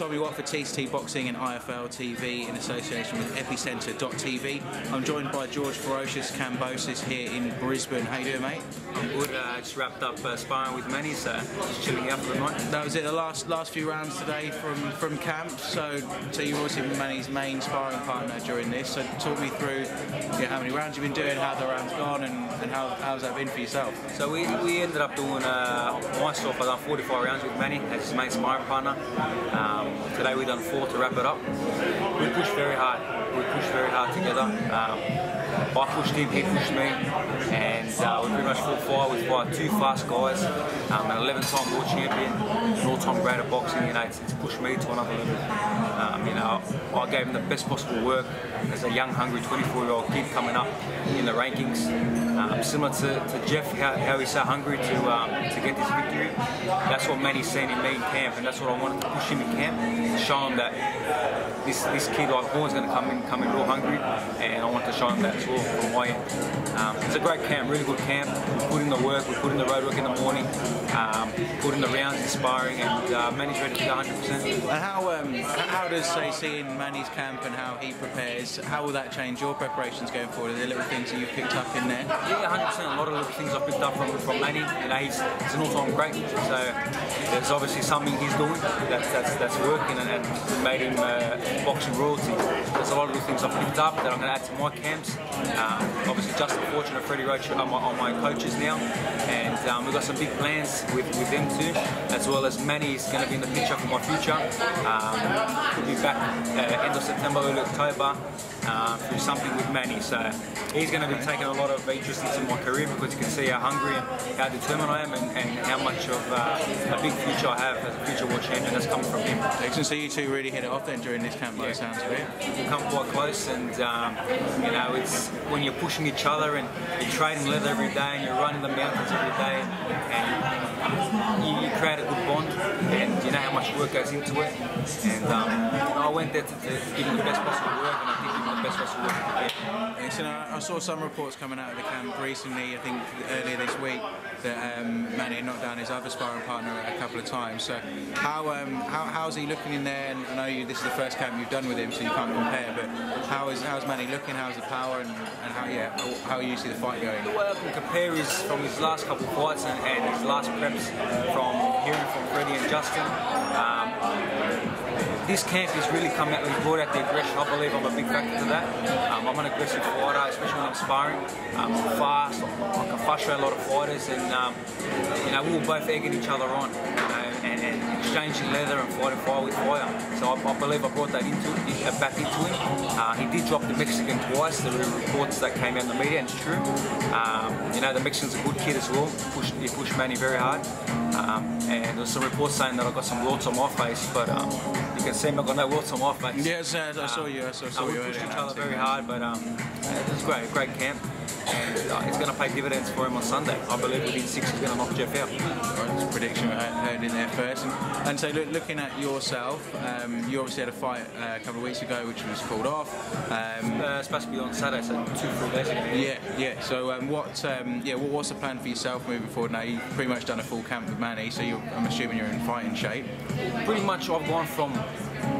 Tommy Watt for TCT Boxing and IFL TV in association with Epicenter.tv. I'm joined by George Ferocious Kambosos here in Brisbane. How you doing, mate? I'm good. Just wrapped up sparring with Manny, so just chilling out for the night. That was it. The last few rounds today from camp. So you've obviously been Manny's main sparring partner during this. So talk me through how many rounds you've been doing, how the rounds gone, and how's that been for yourself? So we ended up doing myself. I done 45 rounds with Manny as his main sparring partner. Today we done 4 to wrap it up. We pushed very hard. Together. I pushed him, he pushed me, and we pretty much we fought 2 fast guys, an 11-time world champion, an all-time great at boxing. It's pushed me to another level. I gave him the best possible work as a young, hungry 24-year-old kid coming up in the rankings. Similar to Jeff, how he's so hungry to get this victory. That's what Manny's seen in me in camp, and that's what I wanted to push him in camp, to show him that this kid like always going to come in real hungry, and I want to show him that as well from my end. It's a great camp, really good camp. We put in the work, we put in the road work in the morning, put in the rounds, inspiring, and Manny's ready to go 100%. And how does, say, seeing Manny's camp and how he prepares, how will that change your preparations going forward? Are there little things that you've picked up in there? Yeah, 100%. A lot of little things I've picked up from Manny. He's an all-time great, so there's obviously something he's doing that's working and made him boxing royalty. There's a lot of little things I've picked up that I'm going to add to my camps. Obviously, Justin Fortune and Freddie Roach are my coaches now, and we've got some big plans with them too, as well as Manny's going to be in the picture for my future. Could be back end of September, early October, through something with Manny. So he's going to be taking a lot of interest into my career, because you can see how hungry and how determined I am, and how much of a big future I have as a future world champion that's coming from him. Excellent. So you two really hit it off then during this camp, by the sounds of it. We come quite close, and it's when you're pushing each other and you're trading leather every day and you're running the mountains every day, and you create a good bond, and you know how much work goes into it. And I went there to give him the best possible work, and I think him the best possible work to get. I saw some reports coming out of the camp recently, I think earlier this week, that Manny had knocked down his other sparring partner a couple of times. So how's he looking in there? And I know this is the first camp you've done with him, so you can't compare, but how's Manny looking? How's the power, and how you see the fight going? The way I can compare is from his last couple of fights and his last preps, from hearing from Freddie and Justin. This camp has really come out and brought out the aggression. I believe I'm a big factor to that. I'm an aggressive fighter, especially when I'm sparring. I'm fast, I can frustrate a lot of fighters, and we were both egging each other on, and exchanging leather and fighting fire with fire. So I believe I brought that back into him. He did drop the Mexican twice. There were reports that came out in the media, and it's true. The Mexican's a good kid as well. He pushed Manny very hard. And there's some reports saying that I got some welts on my face, but you can see I've got no welts on my face. Yes, I saw you. I saw you. We pushed each other very hard, but it was great camp, and it's going to pay dividends for him on Sunday. I believe within 6 he's going to knock Jeff out. Right, that's a prediction I heard in there first. And so looking at yourself, you obviously had a fight a couple of weeks ago, which was called off. Supposed to be on Saturday, so 2-3 days ago. Yeah. So what's the plan for yourself moving forward? Now you've pretty much done a full camp with Manny, so I'm assuming you're in fighting shape. Pretty much, I've gone from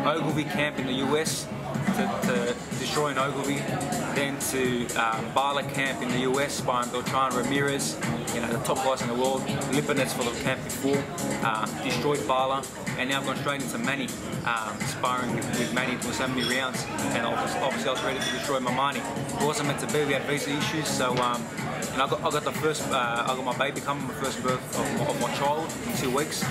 Ogilvy camp in the US to destroying Ogilvy, then to Bala camp in the US, sparring Beltran Ramirez, the top guys in the world. Lipinets for the camp before, destroyed Bala, and now I've gone straight into Manny, sparring with Manny for so many rounds, and obviously I was ready to destroy Mamani. It wasn't meant to be, we had visa issues, so I got the first, I got my baby coming, my first birth of my child in 2 weeks.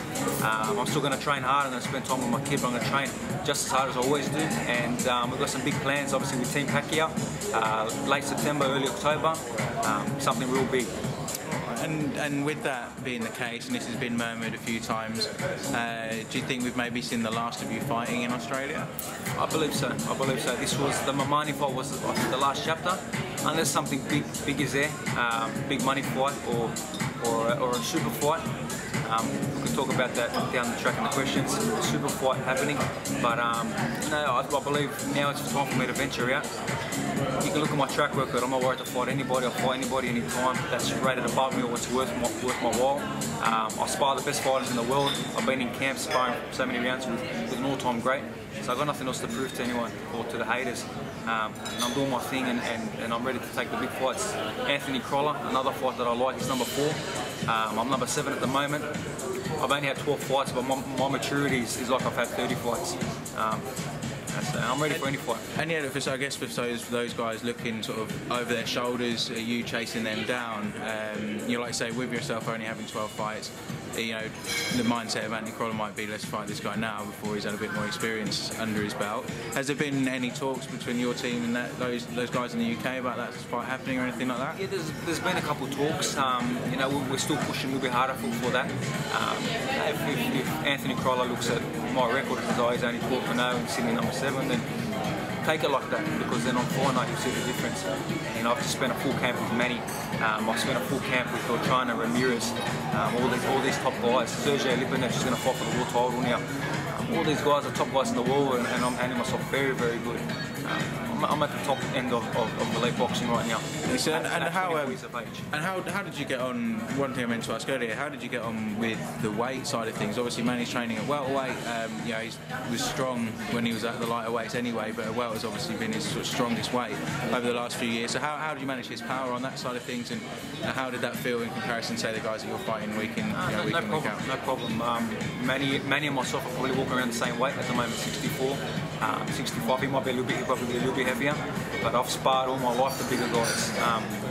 I'm still going to train hard, I'm going to spend time with my kid, but I'm going to train just as hard as I always do, and we've got some big plans, obviously with Team Pacquiao, late September, early October, something real big. And with that being the case, and this has been murmured a few times, do you think we've maybe seen the last of you fighting in Australia? I believe so. This was the Mamani fight, was the last chapter. Unless something big is there, big money fight or a super fight. We can talk about that down the track in the questions. Super fight happening, but I believe now it's time for me to venture out. You can look at my track record. I'm not worried to fight anybody. I'll fight anybody anytime that's rated above me or what's worth my while. I spar the best fighters in the world. I've been in camp sparring so many rounds with an all-time great. So I've got nothing else to prove to anyone or to the haters. And I'm doing my thing and I'm ready to take the big fights. Anthony Crolla, another fight that I like, he's number 4. I'm number 7 at the moment. I've only had 12 fights, but my maturity is like I've had 30 fights. I'm ready for any fight. And yeah, I guess for those guys looking sort of over their shoulders, you chasing them down, you like say with yourself only having 12 fights, you know, the mindset of Anthony Crolla might be, let's fight this guy now before he's had a bit more experience under his belt. Has there been any talks between your team and those guys in the UK about that fight happening or anything like that? Yeah, there's been a couple of talks. You know, we're still pushing a little bit harder for that. If Anthony Crolla looks at my record and says, he's only 12-0 in Sydney number 7, then take it like that, because then on fight night you'll see the difference. You know, I've just spent a full camp with Manny. I've spent a full camp with Beltrano, Ramirez, all these top guys. Sergey Lipinets is going to fight for the world title now. All these guys are top guys in the world, and I'm handling myself very, very good. I'm at the top end of elite boxing right now. How did you get on? One thing I meant to ask earlier, how did you get on with the weight side of things? Obviously, Manny's training at welterweight. You know, he was strong when he was at the lighter weights anyway, but welter has obviously been his sort of strongest weight over the last few years. So how did you manage his power on that side of things, and how did that feel in comparison to, say, the guys that you're fighting week in, week out? No problem. Manny and myself are probably walking around the same weight at the moment, 64. 65, he might be probably a little bit heavier, but I've sparred all my life the bigger guys.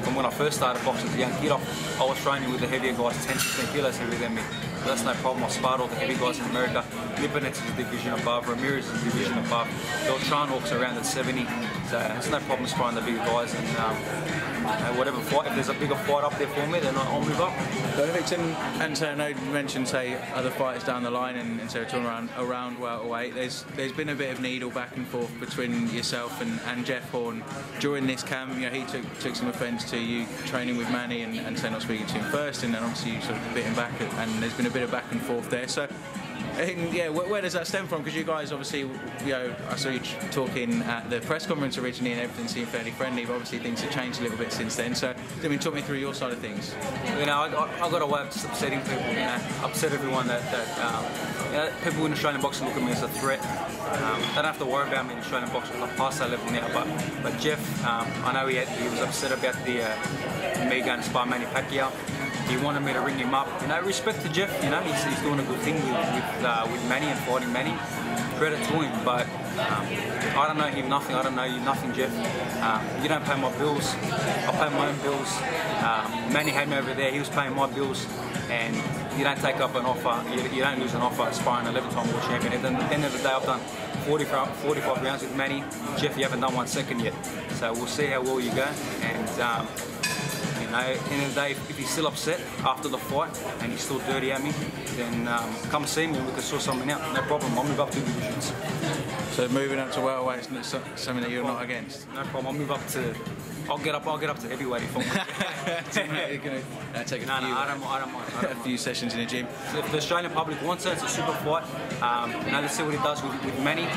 From when I first started boxing as a young kid, I was training with the heavier guys, 10-15 kilos heavier than me. But that's no problem. I sparred all the heavy guys in America. Lipinets is a division above, Ramirez is a division above. Beltran walks around at 70, so it's no problem sparring the bigger guys. And whatever fight, if there's a bigger fight up there for me, then I'll move up. Perfect. And so I know you mentioned, say, other fighters down the line, and so talking around welterweight. There's been a bit of needle back and forth between yourself and Jeff Horn during this camp. You know, he took some offence to you training with Manny and say not speaking to him first, and then obviously you sort of bit him back, and there's been a bit of back and forth there. So, yeah, where does that stem from? Because you guys obviously, you know, I saw you talking at the press conference originally, and everything seemed fairly friendly, but obviously things have changed a little bit since then. So, I mean, talk me through your side of things. You know, I've got a way of just upsetting people. You know, upset everyone that you know, people in Australian boxing look at me as a threat. They don't have to worry about me in Australian boxing. I've passed that level now. But Jeff, I know he was upset about me going to spar Manny Pacquiao. He wanted me to ring him up. You know, respect to Jeff. You know, he's doing a good thing with Manny and fighting Manny. Credit to him, but I don't know him nothing. I don't know you nothing, Jeff. You don't pay my bills. I pay my own bills. Manny had me over there. He was paying my bills, and you don't take up an offer. You don't lose an offer sparring an 11-time world champion. At the end of the day, I've done 45 rounds with Manny. Jeff, you haven't done 1 second yet. So we'll see how well you go. And you know, at the end of the day, if he's still upset after the fight and he's still dirty at me, then come see me and we can sort something out. No problem. I'll move up 2 divisions. So moving up to welterweight is something that you're not against? No problem. I'll move up to. I'll get up to heavyweight if I want. You're going to take I don't mind. A few sessions in a gym. So if the Australian public wants it, it's a super fight. You know, let's see what he does with Manny.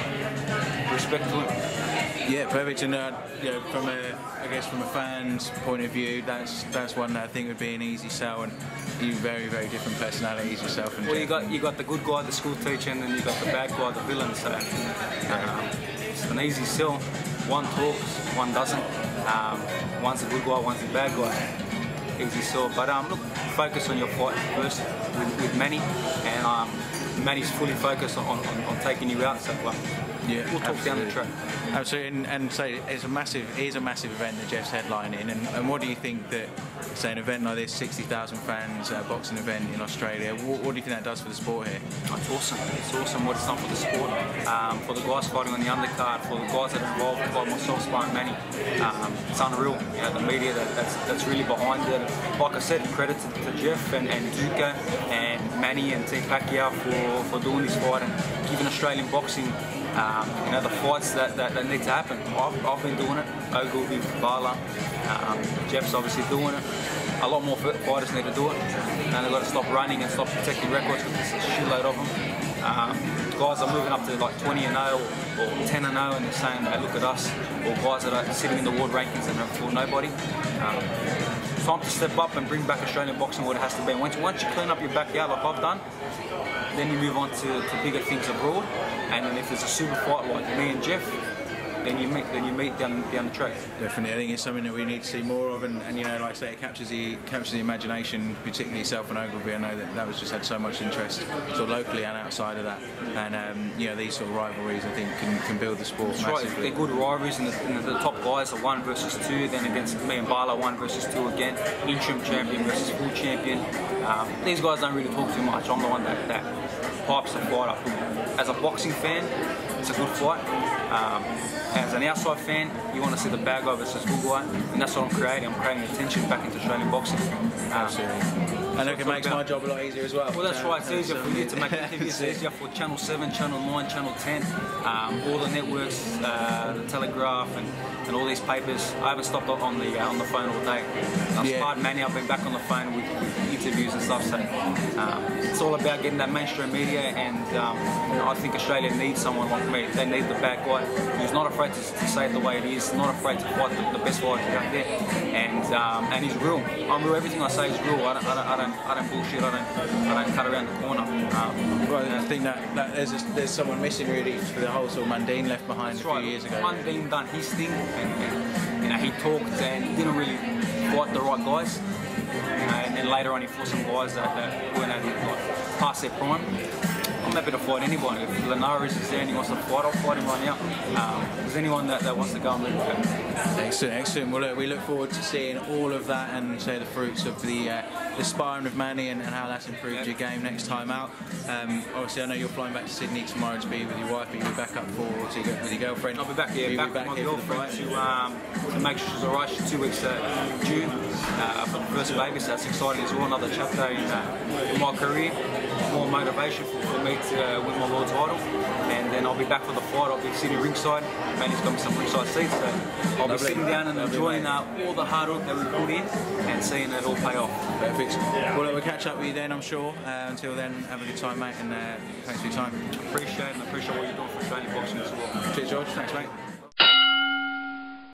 Respect to him. Yeah, perfect. And you know, from a fan's point of view, that's one that I think would be an easy sell. And you very, very different personalities yourself. And well, you got the good guy, the school teacher, and then you got the bad guy, the villain. So it's an easy sell. One talks, one doesn't. One's a good guy, one's a bad guy. Easy sell. But look, focus on your fight first with Manny, and Manny's fully focused on taking you out. So yeah, we'll talk down the track. Absolutely, and so it's a massive event that Jeff's headlining. And what do you think that, say, an event like this, 60,000 fans, boxing event in Australia, what do you think that does for the sport here? It's awesome. It's awesome what it's done for the sport, for the guys fighting on the undercard, for the guys that are involved, like myself, sparring Manny. It's unreal. You know, the media that's really behind it. Like I said, credit to Jeff and Duca and Manny and Team Pacquiao for doing this fight and giving Australian boxing. You know, the fights that need to happen. I've been doing it. Ogilvy, Bala, Jeff's obviously doing it. A lot more fighters need to do it. And they've got to stop running and stop protecting records because there's a shitload of them. Guys are moving up to like 20-0 or 10-0 and they're saying, hey, look at us. Or guys that are sitting in the world rankings and have fought nobody. Time to step up and bring back Australian boxing what it has to be. Once you clean up your backyard like I've done, then you move on to bigger things abroad. And then if there's a super fight like me and Jeff, then you meet down the track. Definitely, I think it's something that we need to see more of, and you know, like I say, it captures the imagination, particularly yourself and Ogilvy. I know that was just had so much interest, sort of locally and outside of that, and you know, these sort of rivalries, I think, can build the sport massively. Right, they're good rivalries, and the top guys are 1 versus 2, then against me and Barlow 1 versus 2 again, interim champion versus full champion. These guys don't really talk too much. I'm the one that pipes the fight up. As a boxing fan, it's a good fight. As an outside fan, you want to see the bad guy versus good guy, and that's what I'm creating. I'm creating attention back into Australian boxing. Absolutely. And look, it makes my job a lot easier as well. Well, that's right. It's easier for you to make interviews. It's easier for Channel 7, Channel 9, Channel 10, all the networks, the Telegraph, and all these papers. I haven't stopped on the phone all day. I've sparred Manny. I've been back on the phone with interviews and stuff. So it's all about getting that mainstream media, and I think Australia needs someone like me. They need the bad guy who's not afraid to say it the way it is, not afraid to fight the best fighters out there, and he's real. I'm real. Everything I say is real. I don't bullshit. I don't cut around the corner. Well, I think that there's someone missing really for the whole sort of Mundine left behind a few years ago. Mundine done his thing, and you know, he talked and didn't really fight the right guys. And then later on he fought some guys that weren't past their prime. I'm happy to fight anybody. If Linares is there and he wants to fight, I'll fight him right now. If there's anyone that wants to go and look at. Excellent. Well, look, we look forward to seeing all of that and say the fruits of the sparring with Manny and how that's improved your game next time out. Obviously, I know you're flying back to Sydney tomorrow to be with your wife, but you'll be back up with your girlfriend. I'll be back here, back with my girlfriend to make sure she's alright. She's 2 weeks due for the first baby, so that's exciting as well. Another chapter in my career, more motivation for me to win my world title, and then I'll be back for the fight. I'll be sitting ringside. Manny's got me some ringside seats, so I'll be sitting down and enjoying all the hard work that we put in and seeing it all pay off. Perfect. Well, we'll catch up with you then, I'm sure. Until then, have a good time, mate, and thanks for your time. Appreciate it, and appreciate what you're doing for Australian boxing as well. Cheers, George. Thanks, mate.